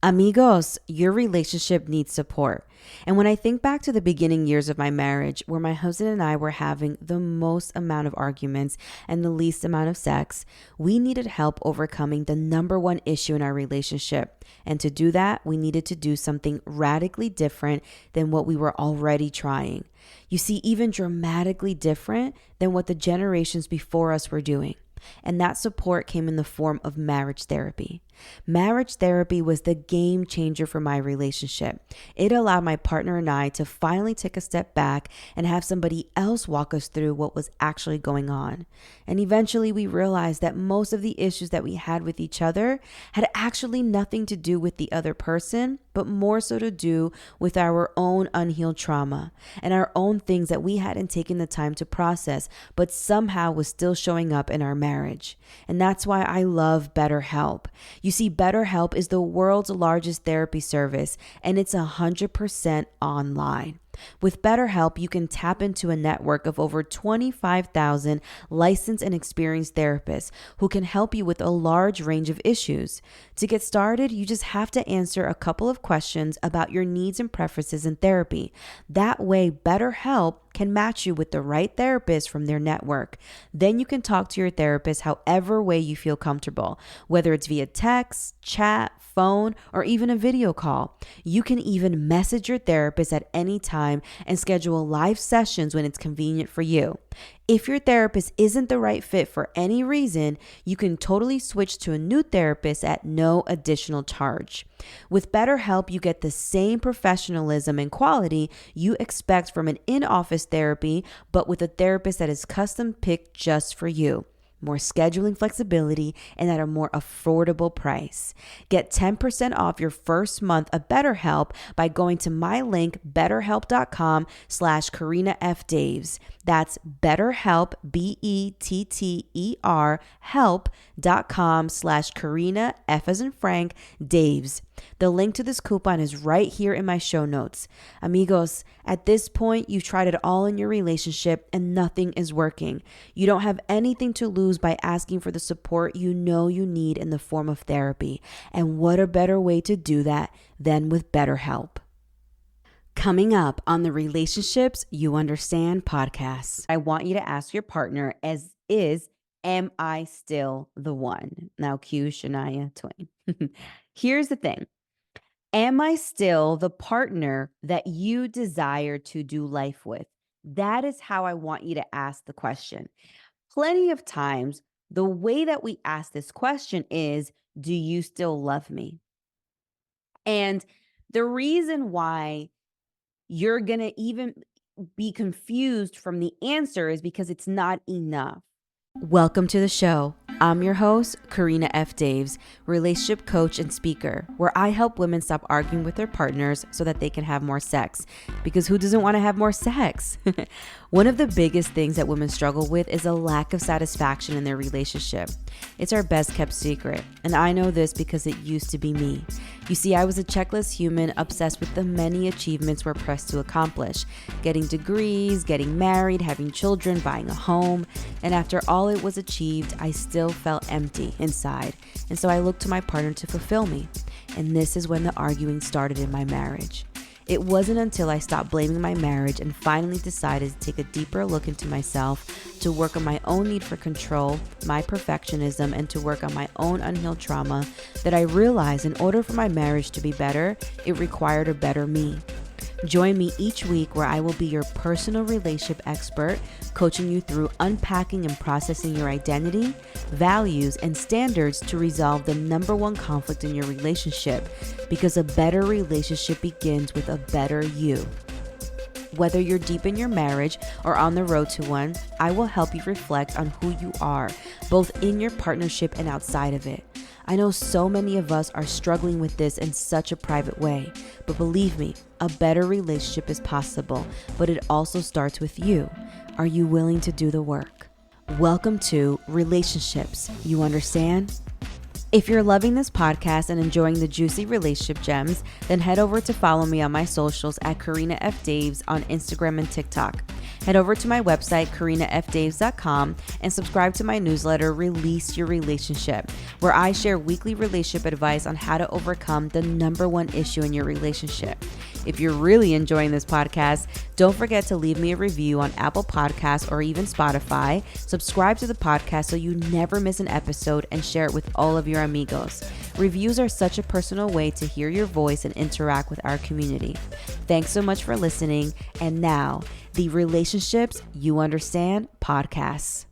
Amigos, your relationship needs support. And when I think back to the beginning years of my marriage, where my husband and I were having the most amount of arguments and the least amount of sex, we needed help overcoming the number one issue in our relationship. And to do that, we needed to do something radically different than what we were already trying. You see, even dramatically different than what the generations before us were doing. And that support came in the form of marriage therapy. Marriage therapy was the game changer for my relationship. It allowed my partner and I to finally take a step back and have somebody else walk us through what was actually going on. And eventually we realized that most of the issues that we had with each other had actually nothing to do with the other person, but more so to do with our own unhealed trauma and our own things that we hadn't taken the time to process, but somehow was still showing up in our marriage. And that's why I love BetterHelp. You see, BetterHelp is the world's largest therapy service, and it's 100% online. With BetterHelp, you can tap into a network of over 25,000 licensed and experienced therapists who can help you with a large range of issues. To get started, you just have to answer a couple of questions about your needs and preferences in therapy. That way, BetterHelp can match you with the right therapist from their network. Then you can talk to your therapist however way you feel comfortable, whether it's via text, chat, phone, or even a video call. You can even message your therapist at any time and schedule live sessions when it's convenient for you. If your therapist isn't the right fit for any reason, you can totally switch to a new therapist at no additional charge. With BetterHelp, you get the same professionalism and quality you expect from an in-office therapy, but with a therapist that is custom picked just for you. More scheduling flexibility, and at a more affordable price. Get 10% off your first month of BetterHelp by going to my link, betterhelp.com/Karina F. Daves. That's BetterHelp, BETTER, help.com/Karina, F as in Frank, Daves. The link to this coupon is right here in my show notes. Amigos, at this point, you've tried it all in your relationship and nothing is working. You don't have anything to lose by asking for the support you know you need in the form of therapy. And what a better way to do that than with BetterHelp. Coming up on the Relationships You Understand podcast, I want you to ask your partner am I still the one? Now cue Shania Twain. Here's the thing. Am I still the partner that you desire to do life with? That is how I want you to ask the question. Plenty of times, the way that we ask this question is, do you still love me? And the reason why you're going to even be confused from the answer is because it's not enough. Welcome to the show. I'm your host, Karina F. Daves, relationship coach and speaker, where I help women stop arguing with their partners so that they can have more sex. Because who doesn't want to have more sex? One of the biggest things that women struggle with is a lack of satisfaction in their relationship. It's our best kept secret, and I know this because it used to be me. You see, I was a checklist human obsessed with the many achievements we're pressed to accomplish. Getting degrees, getting married, having children, buying a home. And after all it was achieved, I still felt empty inside. And so I looked to my partner to fulfill me. And this is when the arguing started in my marriage. It wasn't until I stopped blaming my marriage and finally decided to take a deeper look into myself, to work on my own need for control, my perfectionism, and to work on my own unhealed trauma, that I realized in order for my marriage to be better, it required a better me. Join me each week where I will be your personal relationship expert, coaching you through unpacking and processing your identity, values, and standards to resolve the number one conflict in your relationship, because a better relationship begins with a better you. Whether you're deep in your marriage or on the road to one, I will help you reflect on who you are, both in your partnership and outside of it. I know so many of us are struggling with this in such a private way, but believe me, a better relationship is possible, but it also starts with you. Are you willing to do the work? Welcome to Relationships You Understand? If you're loving this podcast and enjoying the juicy relationship gems, then head over to follow me on my socials at Karina F. Daves on Instagram and TikTok. Head over to my website, KarinaFDaves.com, and subscribe to my newsletter, Release Your Relationship, where I share weekly relationship advice on how to overcome the number one issue in your relationship. If you're really enjoying this podcast, don't forget to leave me a review on Apple Podcasts or even Spotify. Subscribe to the podcast so you never miss an episode, and share it with all of your amigos. Reviews are such a personal way to hear your voice and interact with our community. Thanks so much for listening. And now, the Relationships You Understand podcast.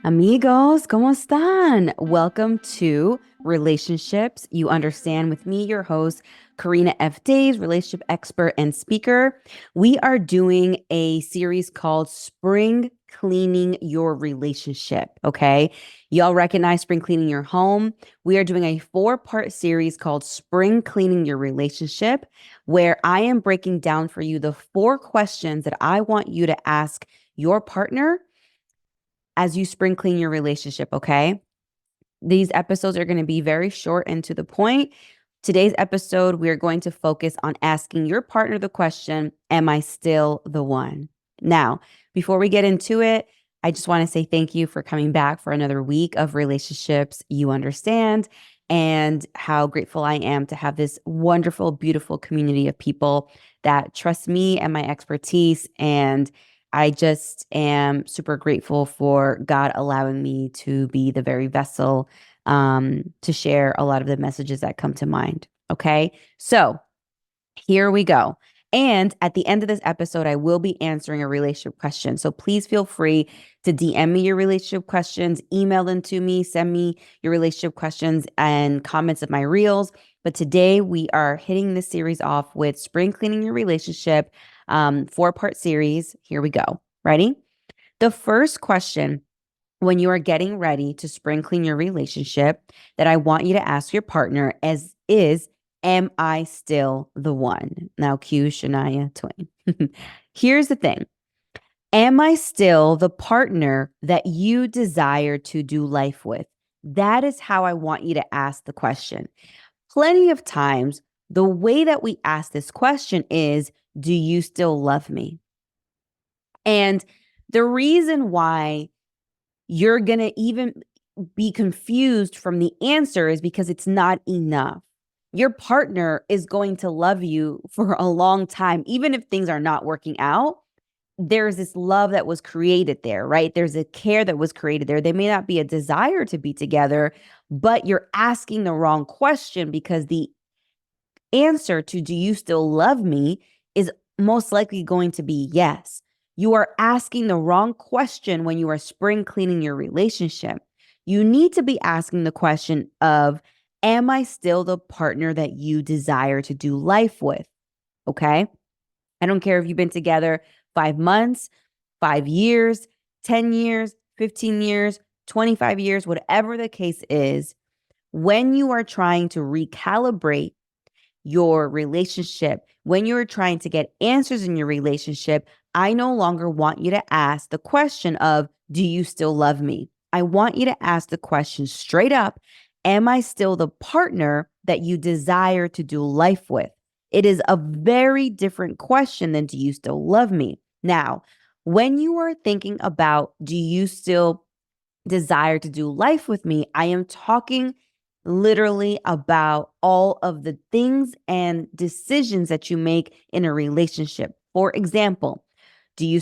Amigos, ¿cómo están? Welcome to Relationships You Understand with me, your host, Karina F. Daves, relationship expert and speaker. We are doing a series called Spring Cleaning Your Relationship, okay? Y'all recognize spring cleaning your home. We are doing a 4-part series called Spring Cleaning Your Relationship, where I am breaking down for you the 4 questions that I want you to ask your partner as you spring clean your relationship, okay? These episodes are going to be very short and to the point. Today's episode, we are going to focus on asking your partner the question, am I still the one? Now, before we get into it, I just want to say thank you for coming back for another week of Relationships You Understand, and how grateful I am to have this wonderful, beautiful community of people that trust me and my expertise. And I just am super grateful for God allowing me to be the very vessel to share a lot of the messages that come to mind. Okay, so here we go. And at the end of this episode, I will be answering a relationship question. So please feel free to DM me your relationship questions, email them to me, send me your relationship questions and comments of my reels. But today we are hitting this series off with Spring Cleaning Your Relationship, 4-part series. Here we go. Ready? The first question when you are getting ready to spring clean your relationship that I want you to ask your partner is, am I still the one? Now, cue Shania Twain. Here's the thing. Am I still the partner that you desire to do life with? That is how I want you to ask the question. Plenty of times, the way that we ask this question is, do you still love me? And the reason why you're going to even be confused from the answer is because it's not enough. Your partner is going to love you for a long time. Even if things are not working out, there's this love that was created there, right? There's a care that was created there. They may not be a desire to be together, but you're asking the wrong question, because the answer to do you still love me is most likely going to be yes. You are asking the wrong question when you are spring cleaning your relationship. You need to be asking the question of, am I still the partner that you desire to do life with? Okay? I don't care if you've been together 5 months, 5 years, 10 years, 15 years, 25 years, whatever the case is. When you are trying to recalibrate your relationship, when you're trying to get answers in your relationship, I no longer want you to ask the question of, do you still love me? I want you to ask the question straight up, am I still the partner that you desire to do life with? It is a very different question than, do you still love me? Now, when you are thinking about, do you still desire to do life with me, I am talking literally about all of the things and decisions that you make in a relationship. For example, do you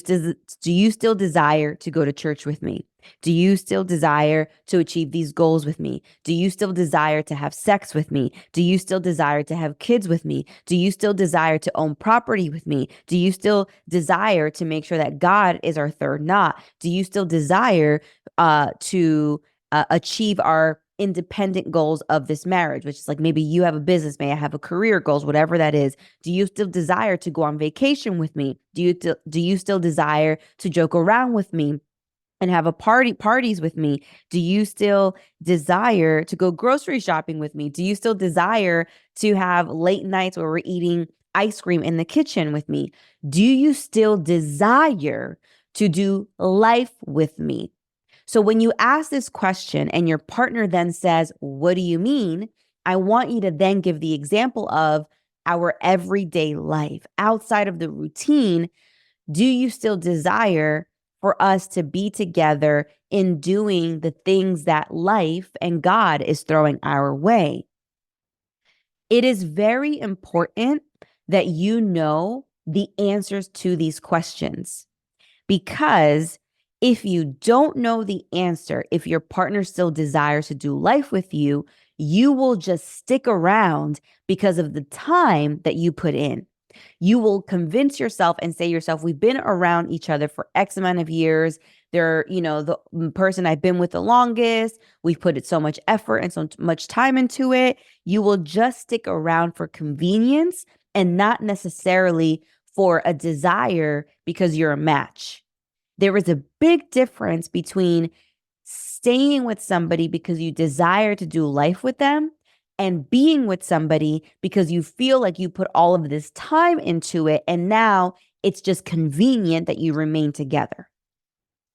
still desire to go to church with me? Do you still desire to achieve these goals with me? Do you still desire to have sex with me? Do you still desire to have kids with me? Do you still desire to own property with me? Do you still desire to make sure that God is our third knot? Do you still desire to achieve our independent goals of this marriage, which is like, maybe you have a business, may I have a career goals, whatever that is. Do you still desire to go on vacation with me? Do you still desire to joke around with me and have parties with me? Do you still desire to go grocery shopping with me? Do you still desire to have late nights where we're eating ice cream in the kitchen with me? Do you still desire to do life with me? So when you ask this question and your partner then says, what do you mean? I want you to then give the example of our everyday life outside of the routine. Do you still desire for us to be together in doing the things that life and God is throwing our way? It is very important that you know the answers to these questions, because if you don't know the answer, if your partner still desires to do life with you, you will just stick around because of the time that you put in. You will convince yourself and say to yourself, we've been around each other for X amount of years. They're, the person I've been with the longest. We've put so much effort and so much time into it. You will just stick around for convenience and not necessarily for a desire because you're a match. There is a big difference between staying with somebody because you desire to do life with them and being with somebody because you feel like you put all of this time into it and now it's just convenient that you remain together.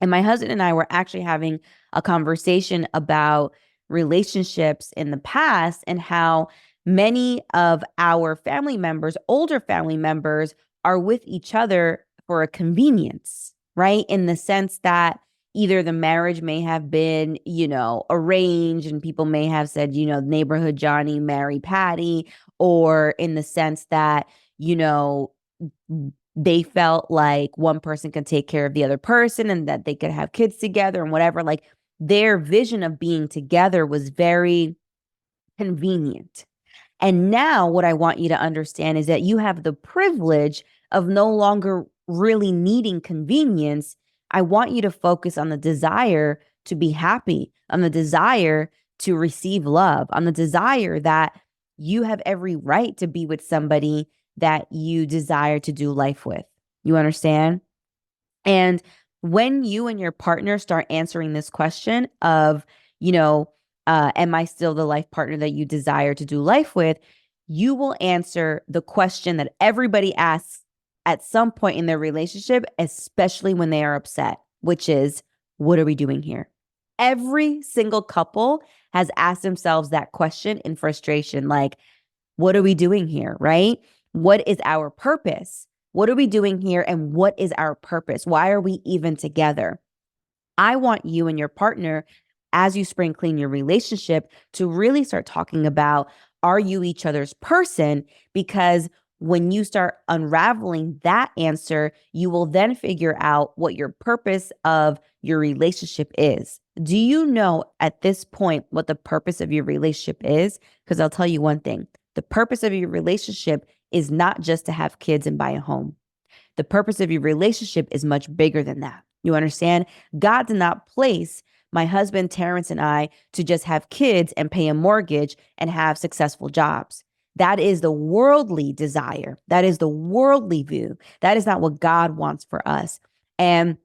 And my husband and I were actually having a conversation about relationships in the past and how many of our family members, older family members, are with each other for a convenience, right? In the sense that either the marriage may have been, arranged and people may have said, neighborhood Johnny, marry Patty, or in the sense that, they felt like one person could take care of the other person and that they could have kids together and whatever. Like their vision of being together was very convenient. And now what I want you to understand is that you have the privilege of no longer really needing convenience. I want you to focus on the desire to be happy, on the desire to receive love, on the desire that you have every right to be with somebody that you desire to do life with. You understand? And when you and your partner start answering this question of, am I still the life partner that you desire to do life with? You will answer the question that everybody asks at some point in their relationship, especially when they are upset, which is, what are we doing here? Every single couple has asked themselves that question in frustration, like, what are we doing here, right? What is our purpose? What are we doing here? And what is our purpose? Why are we even together? I want you and your partner, as you spring clean your relationship, to really start talking about, are you each other's person? Because when you start unraveling that answer, you will then figure out what your purpose of your relationship is. Do you know at this point what the purpose of your relationship is? Because I'll tell you one thing. The purpose of your relationship is not just to have kids and buy a home. The purpose of your relationship is much bigger than that. You understand? God did not place my husband, Terrence, and I to just have kids and pay a mortgage and have successful jobs. That is the worldly desire. That is the worldly view. That is not what God wants for us. And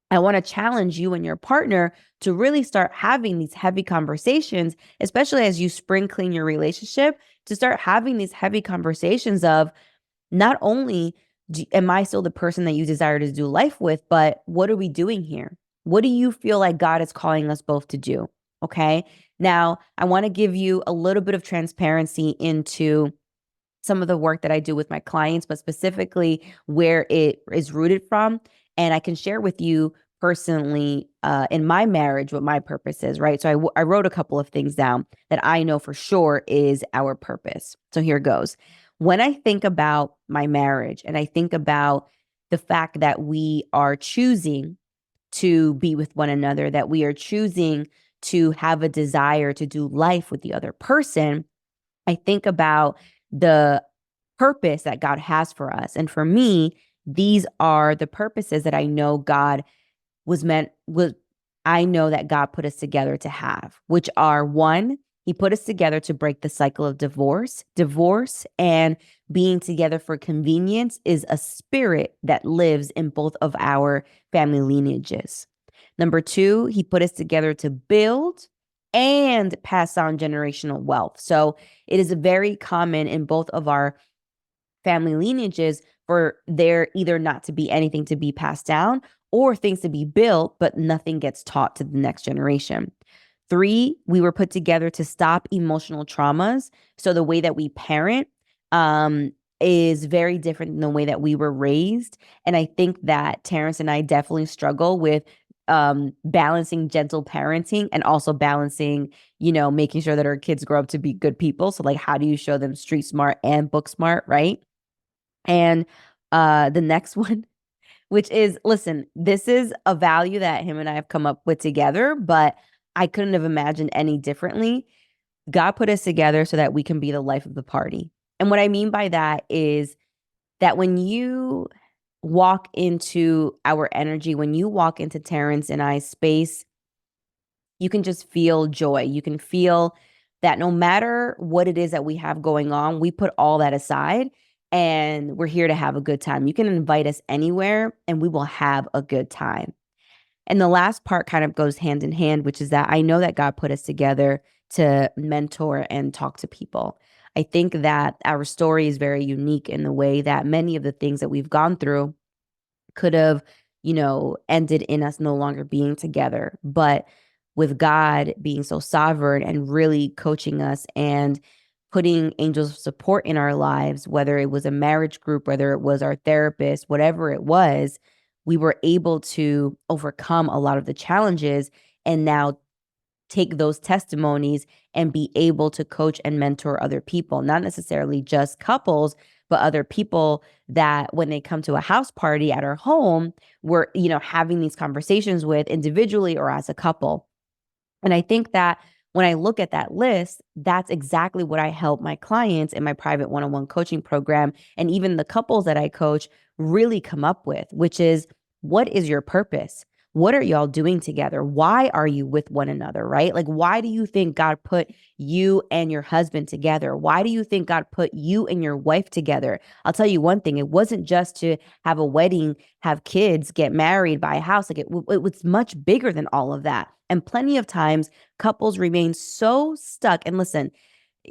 I want to challenge you and your partner to really start having these heavy conversations, especially as you spring clean your relationship, to start having these heavy conversations of not only am I still the person that you desire to do life with, but what are we doing here? What do you feel like God is calling us both to do? Okay. Now, I want to give you a little bit of transparency into some of the work that I do with my clients, but specifically where it is rooted from. And I can share with you personally in my marriage what my purpose is, right? So I wrote a couple of things down that I know for sure is our purpose. So here goes. When I think about my marriage and I think about the fact that we are choosing to be with one another, that we are choosing to have a desire to do life with the other person, I think about the purpose that God has for us. And for me, these are the purposes that I know God I know that God put us together to have, which are: one, he put us together to break the cycle of divorce. Divorce and being together for convenience is a spirit that lives in both of our family lineages. Number two, he put us together to build and pass on generational wealth. So it is very common in both of our family lineages for there either not to be anything to be passed down or things to be built, but nothing gets taught to the next generation. Three, we were put together to stop emotional traumas. So the way that we parent is very different than the way that we were raised. And I think that Terrence and I definitely struggle with balancing gentle parenting and also balancing, making sure that our kids grow up to be good people. So like, how do you show them street smart and book smart, right? And the next one, which is, listen, this is a value that him and I have come up with together, but I couldn't have imagined any differently. God put us together so that we can be the life of the party. And what I mean by that is that when you walk into our energy, when you walk into Terrence and I's space, you can just feel joy. You can feel that no matter what it is that we have going on, we put all that aside and we're here to have a good time. You can invite us anywhere and we will have a good time. And the last part kind of goes hand in hand, which is that I know that God put us together to mentor and talk to people. I think that our story is very unique in the way that many of the things that we've gone through could have, ended in us no longer being together. But with God being so sovereign and really coaching us and putting angels of support in our lives, whether it was a marriage group, whether it was our therapist, whatever it was, we were able to overcome a lot of the challenges and now take those testimonies and be able to coach and mentor other people, not necessarily just couples, but other people that when they come to a house party at our home, we're, having these conversations with individually or as a couple. And I think that when I look at that list, that's exactly what I help my clients in my private one-on-one coaching program and even the couples that I coach really come up with, which is, what is your purpose? What are y'all doing together? Why are you with one another, right? Like, why do you think God put you and your husband together? Why do you think God put you and your wife together? I'll tell you one thing. It wasn't just to have a wedding, have kids, get married, buy a house. Like it was much bigger than all of that. And plenty of times couples remain so stuck. And listen,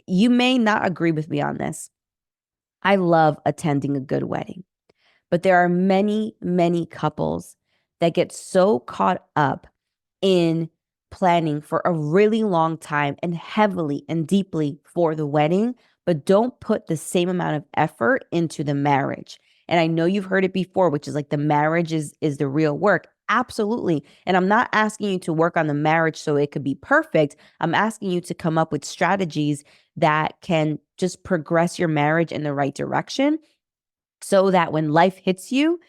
you may not agree with me on this. I love attending a good wedding. But there are many, many couples that get so caught up in planning for a really long time and heavily and deeply for the wedding, but don't put the same amount of effort into the marriage. And I know you've heard it before, which is like the marriage is the real work. Absolutely. And I'm not asking you to work on the marriage so it could be perfect. I'm asking you to come up with strategies that can just progress your marriage in the right direction so that when life hits you,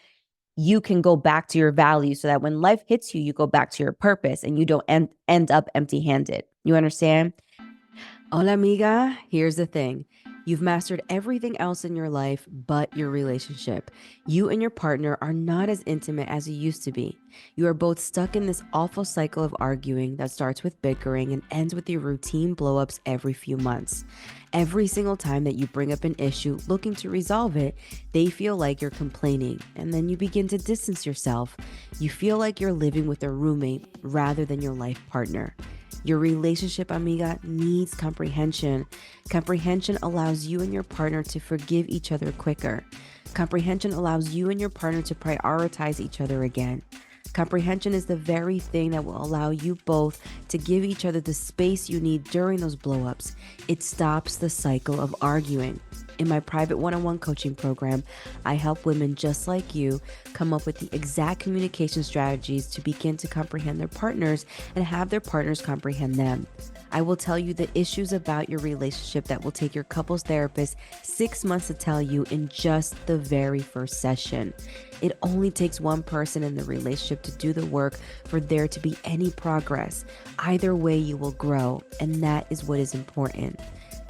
you can go back to your values, so that when life hits you, you go back to your purpose and you don't end up empty-handed. You understand? Hola, amiga. Here's the thing. You've mastered everything else in your life but your relationship. You and your partner are not as intimate as you used to be. You are both stuck in this awful cycle of arguing that starts with bickering and ends with your routine blowups every few months. Every single time that you bring up an issue looking to resolve it, they feel like you're complaining, and then you begin to distance yourself. You feel like you're living with a roommate rather than your life partner. Your relationship, amiga, needs comprehension. Comprehension allows you and your partner to forgive each other quicker. Comprehension allows you and your partner to prioritize each other again. Comprehension is the very thing that will allow you both to give each other the space you need during those blowups. It stops the cycle of arguing. In my private one-on-one coaching program, I help women just like you come up with the exact communication strategies to begin to comprehend their partners and have their partners comprehend them. I will tell you the issues about your relationship that will take your couples therapist 6 months to tell you in just the very first session. It only takes one person in the relationship to do the work for there to be any progress. Either way, you will grow, and that is what is important.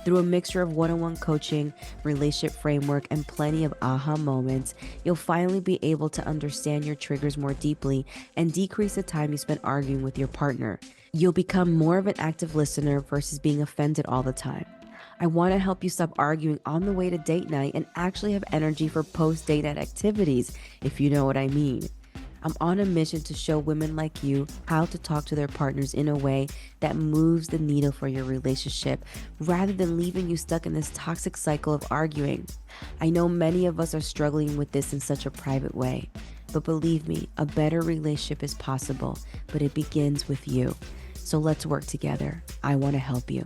Through a mixture of one-on-one coaching, relationship framework, and plenty of aha moments, you'll finally be able to understand your triggers more deeply and decrease the time you spend arguing with your partner. You'll become more of an active listener versus being offended all the time. I want to help you stop arguing on the way to date night and actually have energy for post-date night activities, if you know what I mean. I'm on a mission to show women like you how to talk to their partners in a way that moves the needle for your relationship rather than leaving you stuck in this toxic cycle of arguing. I know many of us are struggling with this in such a private way, but believe me, a better relationship is possible, but it begins with you. So let's work together. I want to help you.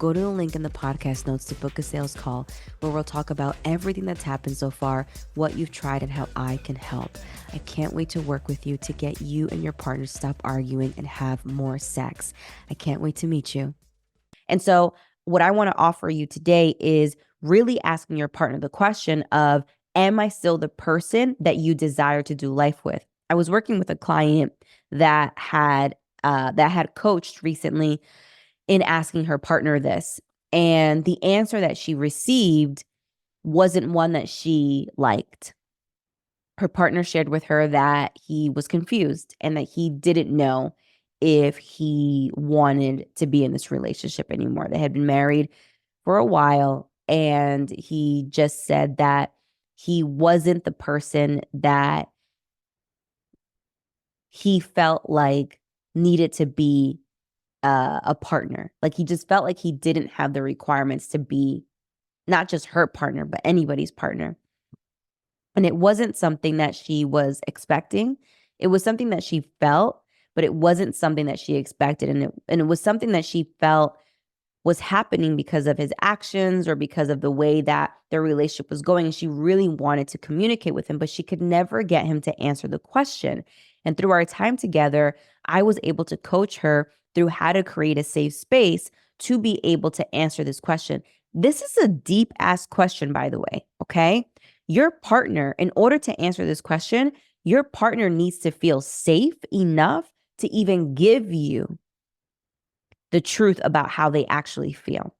go to the link in the podcast notes to book a sales call where we'll talk about everything that's happened so far, what you've tried, and how I can help. I can't wait to work with you to get you and your partner to stop arguing and have more sex. I can't wait to meet you. And so what I want to offer you today is really asking your partner the question of, am I still the person that you desire to do life with? I was working with a client that had coached recently in asking her partner this. And the answer that she received wasn't one that she liked. Her partner shared with her that he was confused and that he didn't know if he wanted to be in this relationship anymore. They had been married for a while, and he just said that he wasn't the person that he felt like needed to be a partner. Like he just felt like he didn't have the requirements to be not just her partner, but anybody's partner. And it wasn't something that she was expecting. It was something that she felt, but it wasn't something that she expected. And it was something that she felt was happening because of his actions or because of the way that their relationship was going. And she really wanted to communicate with him, but she could never get him to answer the question. And through our time together, I was able to coach her through how to create a safe space to be able to answer this question. This is a deep ass question, by the way. Okay. Your partner, in order to answer this question, your partner needs to feel safe enough to even give you the truth about how they actually feel.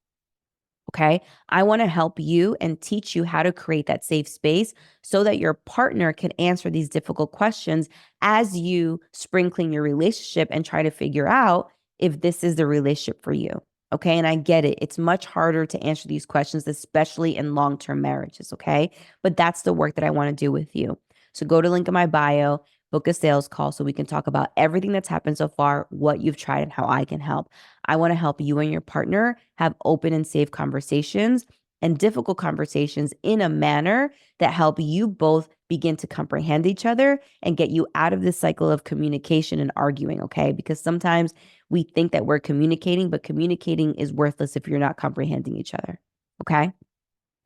Okay. I want to help you and teach you how to create that safe space so that your partner can answer these difficult questions as you spring clean your relationship and try to figure out if this is the relationship for you. Okay. And I get it. It's much harder to answer these questions, especially in long-term marriages. Okay. But that's the work that I want to do with you. So go to link in my bio, book a sales call so we can talk about everything that's happened so far, what you've tried, and how I can help. I want to help you and your partner have open and safe conversations and difficult conversations in a manner that help you both begin to comprehend each other and get you out of this cycle of communication and arguing, okay? Because sometimes we think that we're communicating, but communicating is worthless if you're not comprehending each other, okay?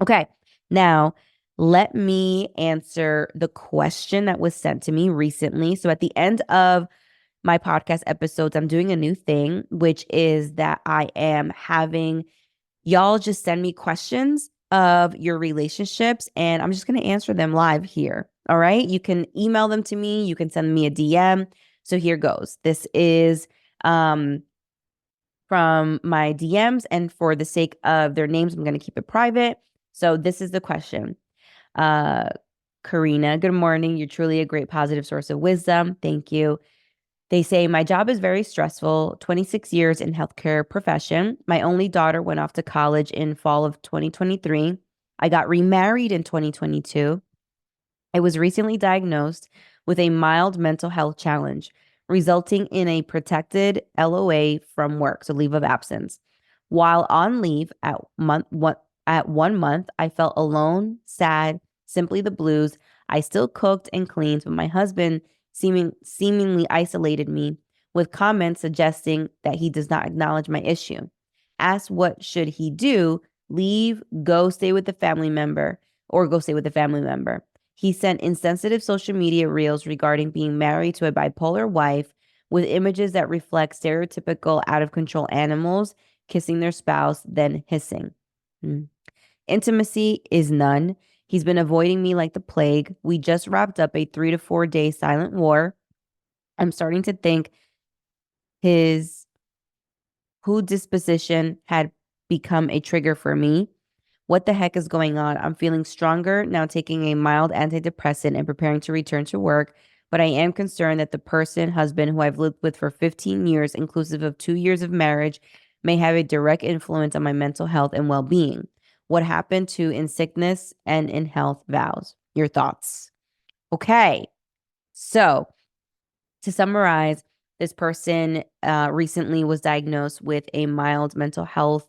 Okay, now let me answer the question that was sent to me recently. So at the end of my podcast episodes, I'm doing a new thing, which is that I am having y'all just send me questions of your relationships, and I'm just going to answer them live here. All right. You can email them to me. You can send me a DM. So here goes. This is from my DMs, and for the sake of their names, I'm going to keep it private. So this is the question. Karina, good morning. You're truly a great positive source of wisdom. Thank you. They say, my job is very stressful, 26 years in healthcare profession. My only daughter went off to college in fall of 2023. I got remarried in 2022. I was recently diagnosed with a mild mental health challenge, resulting in a protected LOA from work, so leave of absence. While on leave at 1 month, I felt alone, sad, simply the blues. I still cooked and cleaned, but my husband seemingly isolated me with comments suggesting that he does not acknowledge my issue. Asked what should he do? Leave, go stay with a family member, or go stay with a family member. He sent insensitive social media reels regarding being married to a bipolar wife with images that reflect stereotypical out of control animals kissing their spouse, then hissing. Intimacy is none. He's been avoiding me like the plague. We just wrapped up a 3 to 4 day silent war. I'm starting to think his disposition had become a trigger for me. What the heck is going on? I'm feeling stronger now, taking a mild antidepressant and preparing to return to work. But I am concerned that the husband who I've lived with for 15 years, inclusive of 2 years of marriage, may have a direct influence on my mental health and well-being. What happened to in sickness and in health vows? Your thoughts. Okay. So to summarize, this person recently was diagnosed with a mild mental health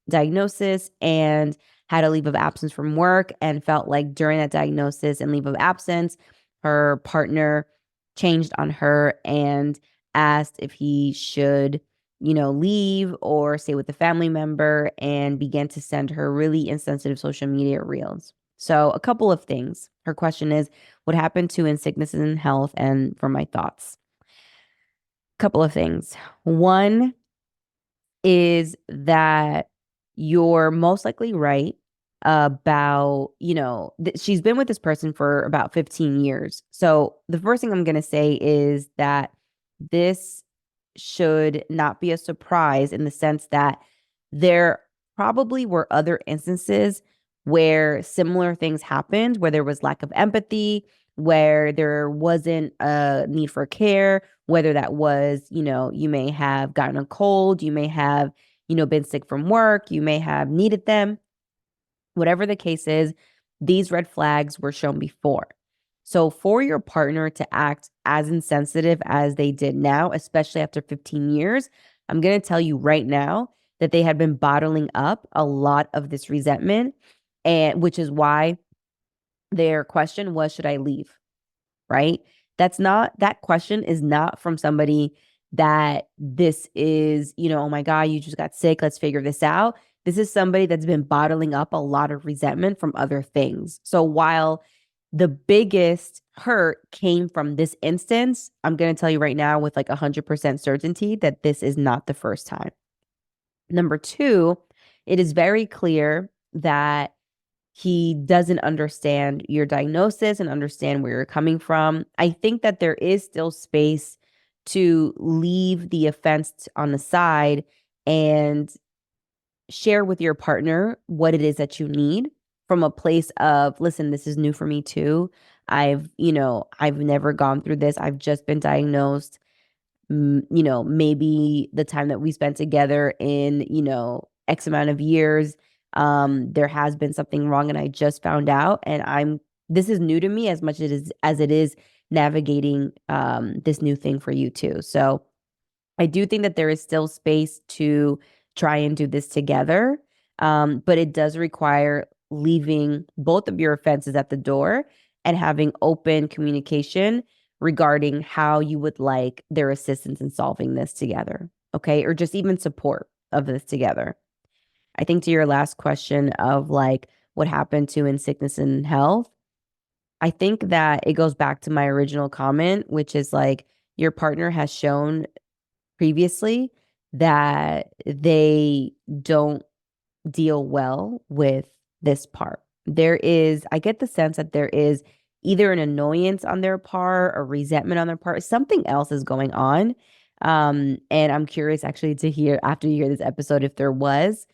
diagnosis and had a leave of absence from work, and felt like during that diagnosis and leave of absence, her partner changed on her and asked if he should leave or stay with a family member and began to send her really insensitive social media reels. So a couple of things. Her question is, what happened to in sickness and in health, and for my thoughts. Couple of things. One is that you're most likely right about, she's been with this person for about 15 years. So the first thing I'm going to say is that this should not be a surprise in the sense that there probably were other instances where similar things happened, where there was lack of empathy, where there wasn't a need for care, whether that was, you may have gotten a cold, you may have, been sick from work, you may have needed them. Whatever the case is, these red flags were shown before. So for your partner to act as insensitive as they did now, especially after 15 years, I'm going to tell you right now that they had been bottling up a lot of this resentment, and which is why their question was, should I leave? Right? That question is not from somebody that this is, oh my God, you just got sick. Let's figure this out. This is somebody that's been bottling up a lot of resentment from other things. So while the biggest hurt came from this instance, I'm going to tell you right now with like 100% certainty that this is not the first time. Number two, it is very clear that he doesn't understand your diagnosis and understand where you're coming from. I think that there is still space to leave the offense on the side and share with your partner what it is that you need from a place of, listen, this is new for me too. I've never gone through this. I've just been diagnosed. Maybe the time that we spent together in, X amount of years, there has been something wrong and I just found out, and this is new to me as much as it is navigating this new thing for you too. So I do think that there is still space to try and do this together. But it does require leaving both of your offenses at the door and having open communication regarding how you would like their assistance in solving this together. Okay. Or just even support of this together. I think to your last question of like what happened to in sickness and health, I think that it goes back to my original comment, which is like your partner has shown previously that they don't deal well with this part. I get the sense that there is either an annoyance on their part or resentment on their part. Something else is going on. And I'm curious actually to hear after you hear this episode if there was.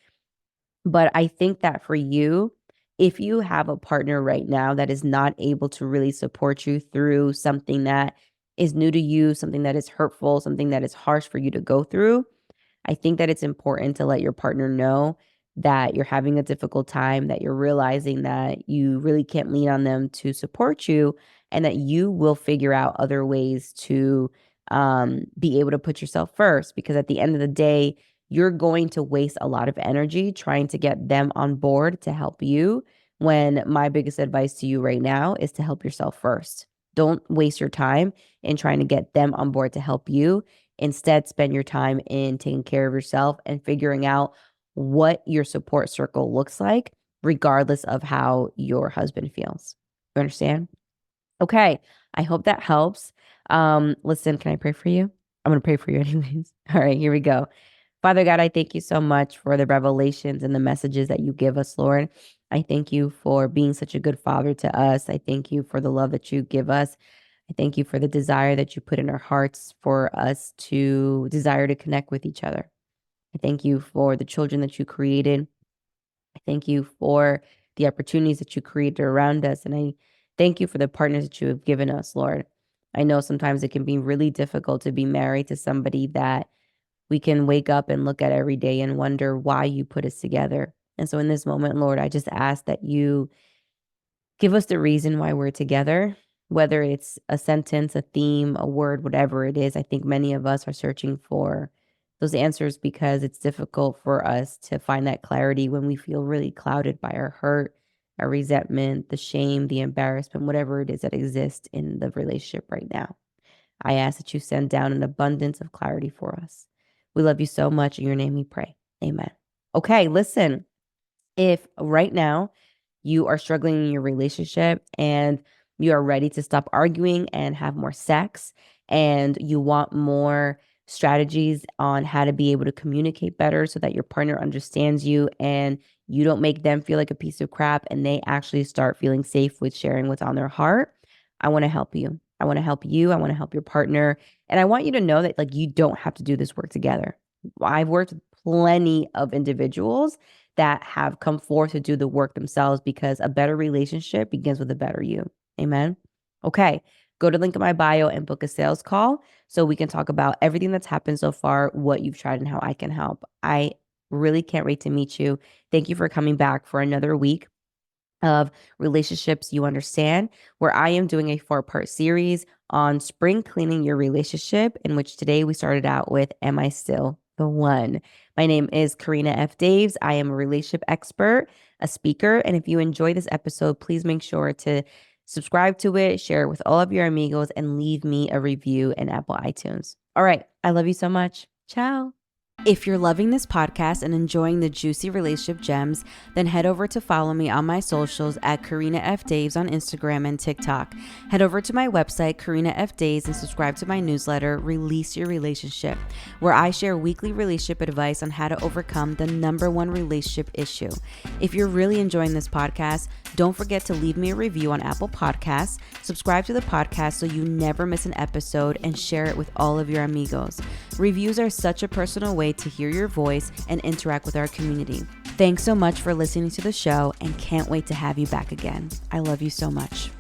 But I think that for you, if you have a partner right now that is not able to really support you through something that is new to you, something that is hurtful, something that is harsh for you to go through, I think that it's important to let your partner know that you're having a difficult time, that you're realizing that you really can't lean on them to support you, and that you will figure out other ways to be able to put yourself first. Because at the end of the day, you're going to waste a lot of energy trying to get them on board to help you, when my biggest advice to you right now is to help yourself first. Don't waste your time in trying to get them on board to help you. Instead, spend your time in taking care of yourself and figuring out what your support circle looks like, regardless of how your husband feels. You understand? Okay. I hope that helps. Listen, can I pray for you? I'm going to pray for you anyways. All right, here we go. Father God, I thank you so much for the revelations and the messages that you give us, Lord. I thank you for being such a good father to us. I thank you for the love that you give us. I thank you for the desire that you put in our hearts for us to desire to connect with each other. I thank you for the children that you created. I thank you for the opportunities that you created around us. And I thank you for the partners that you have given us, Lord. I know sometimes it can be really difficult to be married to somebody that we can wake up and look at every day and wonder why you put us together. And so in this moment, Lord, I just ask that you give us the reason why we're together, whether it's a sentence, a theme, a word, whatever it is. I think many of us are searching for those answers because it's difficult for us to find that clarity when we feel really clouded by our hurt, our resentment, the shame, the embarrassment, whatever it is that exists in the relationship right now. I ask that you send down an abundance of clarity for us. We love you so much. In your name we pray. Amen. Okay, listen, if right now you are struggling in your relationship and you are ready to stop arguing and have more sex, and you want more strategies on how to be able to communicate better so that your partner understands you and you don't make them feel like a piece of crap and they actually start feeling safe with sharing what's on their heart, I want to help you. I want to help you. I want to help your partner. And I want you to know that like you don't have to do this work together. I've worked with plenty of individuals that have come forth to do the work themselves because a better relationship begins with a better you. Amen. Okay. Go to the link in my bio and book a sales call so we can talk about everything that's happened so far, what you've tried, and how I can help. I really can't wait to meet you. Thank you for coming back for another week of Relationships You Understand, where I am doing a 4-part series on spring cleaning your relationship, in which today we started out with Am I Still the One? My name is Karina F. Daves. I am a relationship expert, a speaker, and if you enjoy this episode, please make sure to subscribe to it, share it with all of your amigos, and leave me a review in Apple iTunes. All right. I love you so much. Ciao. If you're loving this podcast and enjoying the juicy relationship gems, then head over to follow me on my socials at Karina F. Daves on Instagram and TikTok. Head over to my website, Karina F. Daves, and subscribe to my newsletter, Release Your Relationship, where I share weekly relationship advice on how to overcome the #1 relationship issue. If you're really enjoying this podcast, don't forget to leave me a review on Apple Podcasts, subscribe to the podcast so you never miss an episode, and share it with all of your amigos. Reviews are such a personal way to hear your voice and interact with our community. Thanks so much for listening to the show and can't wait to have you back again. I love you so much.